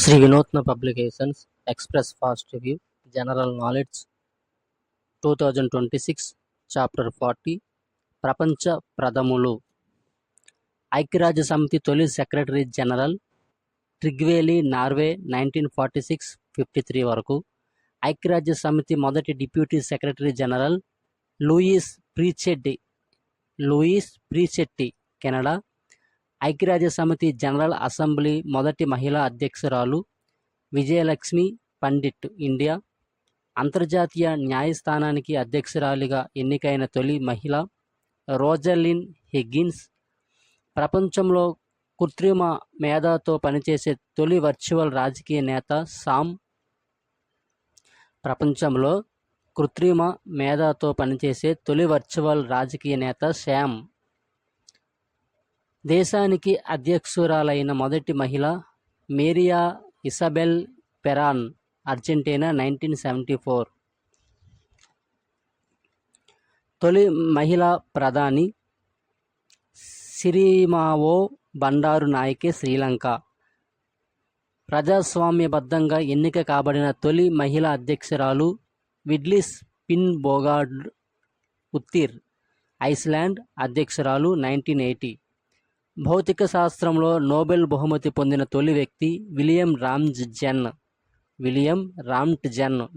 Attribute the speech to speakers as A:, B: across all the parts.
A: శ్రీ వినూత్న publications express fast review general knowledge 2026 chapter 40 ప్రపంచ ప్రథములు. ఐక్యరాజ్యసమితి తొలి సెక్రటరీ జనరల్ ట్రిగ్వేలీ నార్వే 1946-53 వరకు. ఐక్యరాజ్యసమితి మొదటి deputy secretary general Louise Frechette Canada. ఐక్యరాజ్యసమితి జనరల్ అసెంబ్లీ మొదటి మహిళా అధ్యక్షురాలు విజయలక్ష్మి పండిట్ ఇండియా. అంతర్జాతీయ న్యాయస్థానానికి అధ్యక్షురాలిగా ఎన్నికైన తొలి మహిళ రోజలిన్ హిగ్గిన్స్. ప్రపంచంలో కృత్రిమ మేధతో పనిచేసే తొలి వర్చువల్ రాజకీయ నేత సామ్. ప్రపంచంలో కృత్రిమ మేధతో పనిచేసే తొలి వర్చువల్ రాజకీయ నేత శామ్. దేశానికి అధ్యక్షురాలైన మొదటి మహిళ మేరియా ఇసబెల్ పెరాన్, అర్జెంటీనా 1974. తొలి మహిళా ప్రధాని సిరిమావో బండారు నాయకే, శ్రీలంక. ప్రజాస్వామ్యబద్ధంగా ఎన్నిక కాబడిన తొలి మహిళా అధ్యక్షురాలు విడ్లిస్ ఫిన్బోగాడ్ ఉత్తిర్, ఐస్లాండ్. అధ్యక్షురాలు 1980. భౌతిక శాస్త్రంలో నోబెల్ బహుమతి పొందిన తొలి వ్యక్తి విలియం రామ్ట్జెన్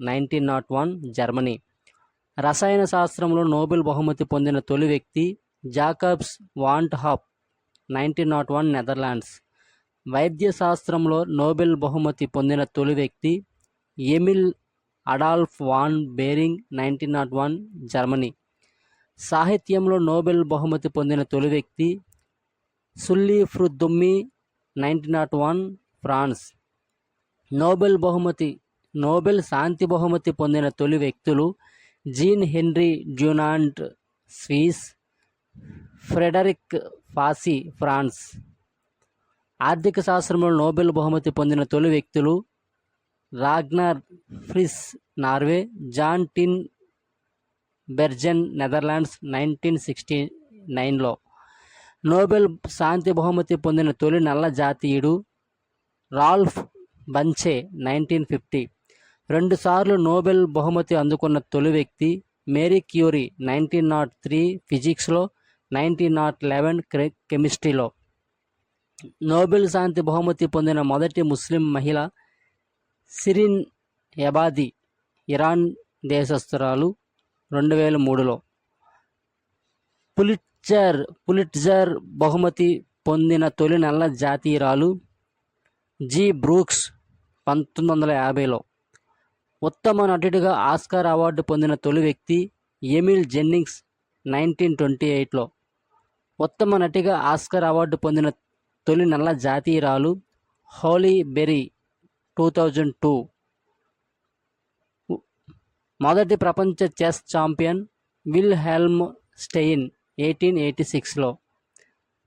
A: 1901, జర్మనీ. రసాయన శాస్త్రంలో నోబెల్ బహుమతి పొందిన తొలి వ్యక్తి జాకబ్స్ వాంట్ హాప్ 1901, నెదర్లాండ్స్. వైద్య శాస్త్రంలో నోబెల్ బహుమతి పొందిన తొలి వ్యక్తి Emil Adolf von Behring 1901, Germany. సాహిత్యంలో నోబెల్ బహుమతి పొందిన తొలి వ్యక్తి సుల్లీ ఫ్రుద్దుమ్మి 1901, ఫ్రాన్స్. నోబెల్ శాంతి బహుమతి పొందిన తొలి వ్యక్తులు Jean Henri Dunant, Swiss. Frederic Passy, France. ఆర్థిక శాస్త్రంలో నోబెల్ బహుమతి పొందిన తొలి వ్యక్తులు Ragnar Frisch, Norway. Jan Tinbergen, Netherlands 1969లో. నోబెల్ శాంతి బహుమతి పొందిన తొలి నల్ల జాతీయుడు రాల్ఫ్ బంచే 1950. 2 సార్లు నోబెల్ బహుమతి అందుకున్న తొలి వ్యక్తి మేరీ క్యూరీ 1903 ఫిజిక్స్లో, 1911 కెమిస్ట్రీలో. నోబెల్ శాంతి బహుమతి పొందిన మొదటి ముస్లిం మహిళ సిరిన్ ఎబాది, ఇరాన్ దేశస్థురాలు, 2003లో. పులిట్జర్ బహుమతి పొందిన తొలి నల్ల జాతీయురాలు జీ బ్రూక్స్ 1950లో. ఉత్తమ నటుడిగా ఆస్కార్ అవార్డు పొందిన తొలి వ్యక్తి ఎమిల్ జెన్నింగ్స్ 1928లో. ఉత్తమ నటిగా ఆస్కార్ అవార్డు పొందిన తొలి నల్ల జాతీయురాలు హోలీ బెర్రీ 2002. మొదటి ప్రపంచ చెస్ ఛాంపియన్ విల్హెల్మ్ స్టెయిన్ 1886లో.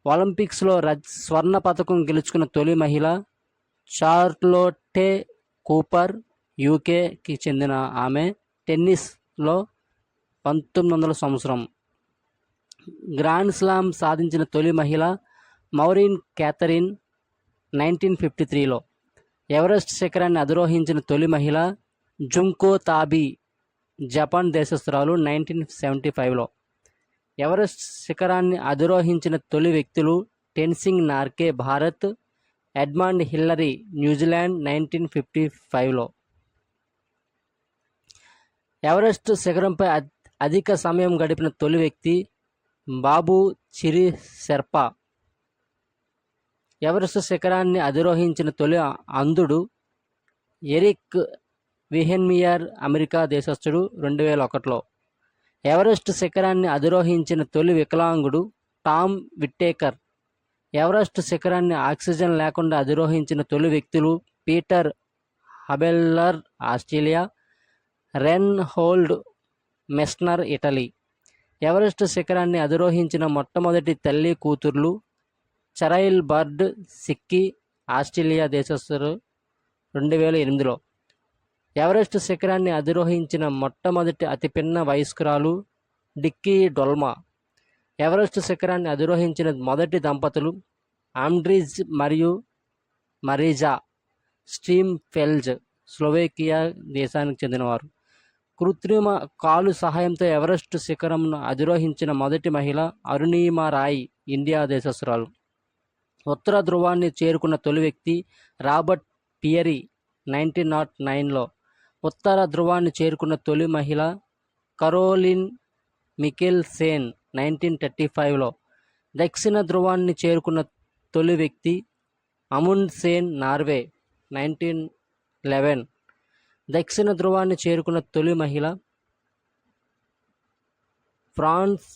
A: ఒలింపిక్స్లో స్వర్ణ పతకం గెలుచుకున్న తొలి మహిళ చార్లొట్టే కూపర్, యూకేకి చెందిన ఆమె. టెన్నిస్లో 1900 సంవత్సరం గ్రాండ్ స్లామ్ సాధించిన తొలి మహిళ మౌరిన్ క్యాథరిన్ 1953లో. ఎవరెస్ట్ శిఖరాన్ని అధిరోహించిన తొలి మహిళ జుంకో తాబి, జపాన్ దేశస్థురాలు, 1975లో. ఎవరెస్ట్ శిఖరాన్ని అధిరోహించిన తొలి వ్యక్తులు Tenzing Norgay, Bharat. Edmund Hillary, New Zealand, 1955లో. ఎవరెస్ట్ శిఖరంపై అధిక సమయం గడిపిన తొలి వ్యక్తి బాబు చిరి షెర్పా. ఎవరెస్ట్ శిఖరాన్ని అధిరోహించిన తొలి అంధుడు ఎరిక్ విహెన్మియర్, అమెరికా దేశస్థుడు, 2001లో. ఎవరెస్ట్ శిఖరాన్ని అధిరోహించిన తొలి వికలాంగుడు టామ్ విట్టేకర్. ఎవరెస్ట్ శిఖరాన్ని ఆక్సిజన్ లేకుండా అధిరోహించిన తొలి వ్యక్తులు Peter Habeler, Australia. Reinhold Messner, Italy. Everest శిఖరాన్ని అధిరోహించిన మొట్టమొదటి తల్లి కూతుర్లు చరైల్ బర్డ్ సిక్కీ, ఆస్ట్రేలియా దేశస్థులు, 2008లో. ఎవరెస్ట్ శిఖరాన్ని అధిరోహించిన మొట్టమొదటి అతిపిన్న వయస్కురాలు డిక్కీ డొల్మా. ఎవరెస్ట్ శిఖరాన్ని అధిరోహించిన మొదటి దంపతులు ఆండ్రీజ్ మరియు మరీజా స్ట్రీమ్ఫెల్జ్ స్లోవేకియా దేశానికి చెందినవారు. కృత్రిమ కాలు సహాయంతో ఎవరెస్ట్ శిఖరంను అధిరోహించిన మొదటి మహిళ అరుణిమా రాయ్ ఇండియా దేశస్తురాలు. ఉత్తర ధ్రువాన్ని చేరుకున్న తొలి వ్యక్తి రాబర్ట్ పియరీ 1909లో. ఉత్తర ధ్రువాన్ని చేరుకున్న తొలి మహిళ కరోలిన్ మికెల్సేన్ 1935లో. దక్షిణ ధ్రువాన్ని చేరుకున్న తొలి వ్యక్తి అముండ్సేన్ నార్వే 1911. దక్షిణ ధ్రువాన్ని చేరుకున్న తొలి మహిళ ఫ్రాన్స్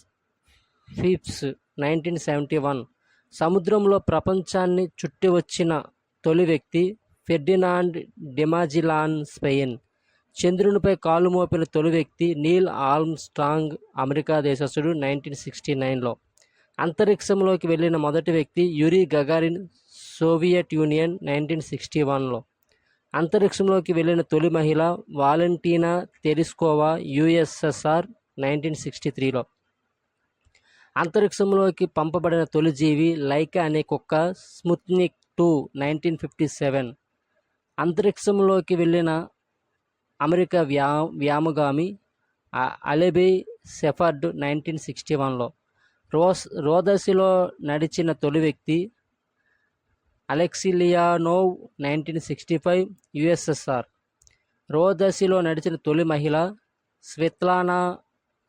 A: ఫిప్స్ 1971. సముద్రంలో ప్రపంచాన్ని చుట్టి వచ్చిన తొలి వ్యక్తి ఫెర్డినాండ్ డెమాజిలాన్ స్పెయిన్. చంద్రునిపై కాలు మోపిన తొలి వ్యక్తి నీల్ ఆర్మ్స్ట్రాంగ్ అమెరికా దేశస్థుడు 1969లో. అంతరిక్షంలోకి వెళ్ళిన మొదటి వ్యక్తి యూరీ గగారిన్ సోవియట్ యూనియన్ 1961లో. అంతరిక్షంలోకి వెళ్ళిన తొలి మహిళ వాలెంటీనా తెరిస్కోవా యుఎస్ఎస్ఆర్ 1963లో. అంతరిక్షంలోకి పంపబడిన తొలి జీవి లైకా అనే కుక్క స్పుత్నిక్ 2 1957. అంతరిక్షంలోకి వెళ్ళిన అమెరికా వ్యామగామి అలెబీ షెఫర్డ్ 1961లో. రోదసిలో నడిచిన తొలి వ్యక్తి అలెక్సీ లియానోవ్ 1965 యుఎస్ఎస్ఆర్. రోదసిలో నడిచిన తొలి మహిళ స్వెత్లానా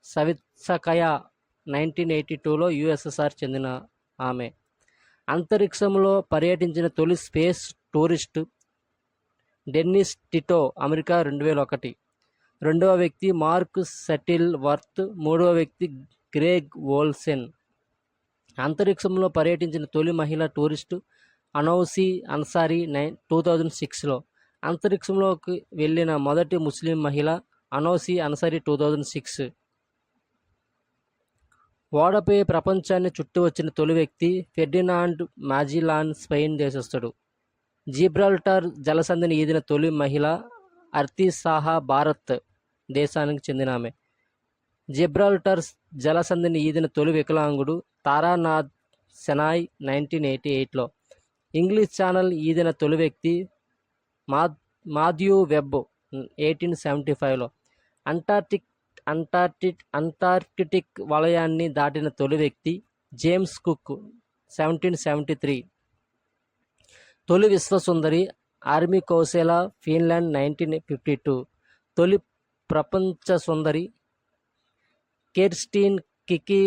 A: సవిత్సకయా 1982లో యుఎస్ఎస్ఆర్ చెందిన ఆమె. అంతరిక్షంలో పర్యటించిన తొలి space tourist Dennis Tito America 2001. రెండవ వ్యక్తి మార్క్ సెటిల్ వర్త్. మూడవ వ్యక్తి గ్రెగ్ వోల్సెన్. అంతరిక్షంలో పర్యటించిన తొలి మహిళా టూరిస్టు అనౌసి అన్సారీ 2006లో. అంతరిక్షంలోకి వెళ్ళిన మొదటి ముస్లిం మహిళ అనౌసి అన్సారీ 2006. ఓడపై ప్రపంచాన్ని చుట్టి వచ్చిన తొలి వ్యక్తి ఫెర్డినాండ్ మాజిలాన్ స్పెయిన్ దేశస్థుడు. జిబ్రాల్టర్ జలసంధిని ఈదిన తొలి మహిళ అర్తి సాహా భారత్ దేశానికి చెందిన ఆమె. జిబ్రాల్టర్ జలసంధిని ఈదిన తొలి వికలాంగుడు తారానాథ్ సెనాయ్ 1988లో. ఇంగ్లీష్ ఛానల్ ఈదిన తొలి వ్యక్తి మాథ్యూ వెబ్ 1875లో. అంటార్కిటిక్ వలయాన్ని దాటిన తొలి వ్యక్తి జేమ్స్ కుక్ 1773. తొలి విశ్వసుందరి ఆర్మీ కౌశేలా ఫిన్లాండ్ 1952. తొలి ప్రపంచ సుందరి కెర్స్టీన్ కికి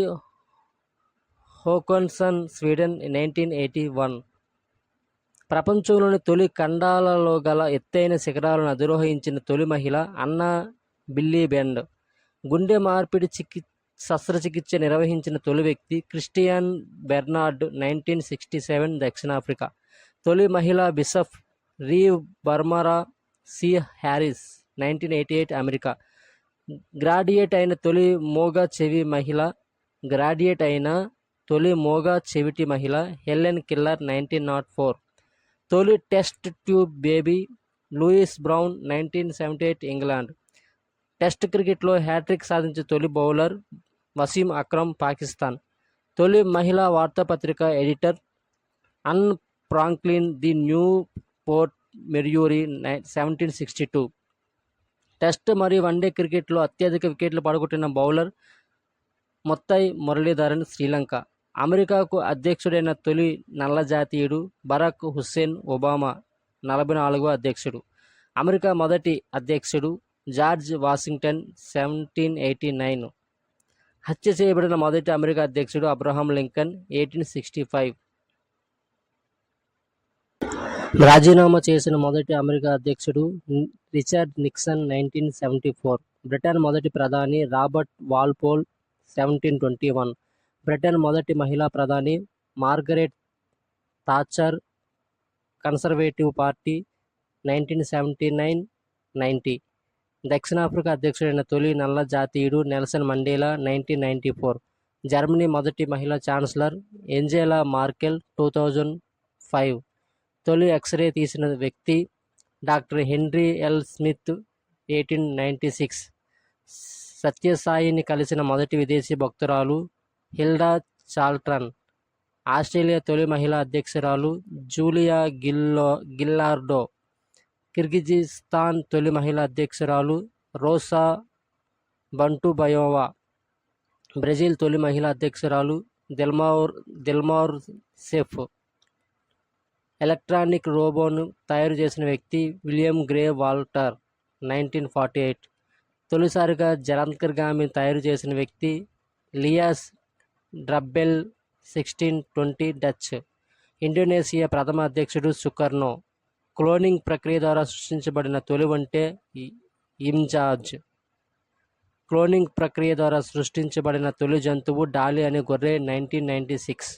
A: హోకన్సన్ స్వీడన్ 1981. ప్రపంచంలోని తొలి ఖండాలలో గల ఎత్తైన శిఖరాలను అధిరోహించిన తొలి మహిళ అన్నా బిల్లీ బెండ్. గుండె మార్పిడి శస్త్రచికిత్స నిర్వహించిన తొలి వ్యక్తి క్రిస్టియన్ బెర్నార్డ్ 1967 దక్షిణాఫ్రికా. తొలి మహిళా bishop Rev Barbara C Harris 1988 America. Graduate అయిన తొలి మోగా చెవిటి మహిళ హెలెన్ కిల్లర్ 1904. తొలి test tube baby Louise Brown 1978 England. Test క్రికెట్లో హ్యాట్రిక్ సాధించిన తొలి బౌలర్ వసీం అక్రమ్ పాకిస్తాన్. తొలి మహిళా వార్తాపత్రిక editor Ann Franklin the Newport Mercury 1762. టెస్ట్ మరియు వన్డే క్రికెట్లో అత్యధిక వికెట్లు పడగొట్టిన బౌలర్ మొత్తై మురళీధరన్ శ్రీలంక. అమెరికాకు అధ్యక్షుడైన తొలి నల్ల జాతీయుడు బరాక్ హుస్సేన్ ఒబామా 44వ అధ్యక్షుడు. అమెరికా మొదటి అధ్యక్షుడు జార్జ్ వాషింగ్టన్ 1789. హత్య చేయబడిన మొదటి అమెరికా అధ్యక్షుడు అబ్రహాం లింకన్ 1865. రాజీనామా చేసిన మొదటి అమెరికా అధ్యక్షుడు రిచర్డ్ నిక్సన్ 1974. బ్రిటన్ మొదటి ప్రధాని రాబర్ట్ వాల్పోల్ 1721. బ్రిటన్ మొదటి మహిళా ప్రధాని మార్గరెట్ థాచర్ కన్సర్వేటివ్ పార్టీ 1979-90. దక్షిణాఫ్రికా అధ్యక్షుడైన తొలి నల్ల జాతీయుడు నెల్సన్ మండేలా 1994. జర్మనీ మొదటి మహిళా ఛాన్సలర్ ఏంజెలా మార్కెల్ 2005. తొలి ఎక్స్రే తీసిన వ్యక్తి డాక్టర్ హెన్రీ ఎల్ స్మిత్ 1896. సత్యసాయిని కలిసిన మొదటి విదేశీ భక్తురాలు హిల్డా చాల్ట్రన్. ఆస్ట్రేలియా తొలి మహిళా అధ్యక్షురాలు జూలియా గిల్లార్డో కిర్గిజిస్తాన్ తొలి మహిళా అధ్యక్షురాలు రోసా బంటుబయోవా. బ్రెజిల్ తొలి మహిళా అధ్యక్షురాలు దిల్మౌర్ సెఫ్. ఎలక్ట్రానిక్ రోబోను తయారు చేసిన వ్యక్తి విలియం గ్రే వాల్టర్, 1948. తొలిసారిగా జలాంతర్గామిని తయారు చేసిన వ్యక్తి లియాస్ డ్రబ్బెల్, 1620, డచ్. ఇండోనేషియా ప్రథమ అధ్యక్షుడు సుకర్నో. క్లోనింగ్ ప్రక్రియ ద్వారా సృష్టించబడిన తొలి ఒంటె ఇమ్జాజ్. క్లోనింగ్ ప్రక్రియ ద్వారా సృష్టించబడిన తొలి జంతువు డాలి అనే గొర్రె, 1996.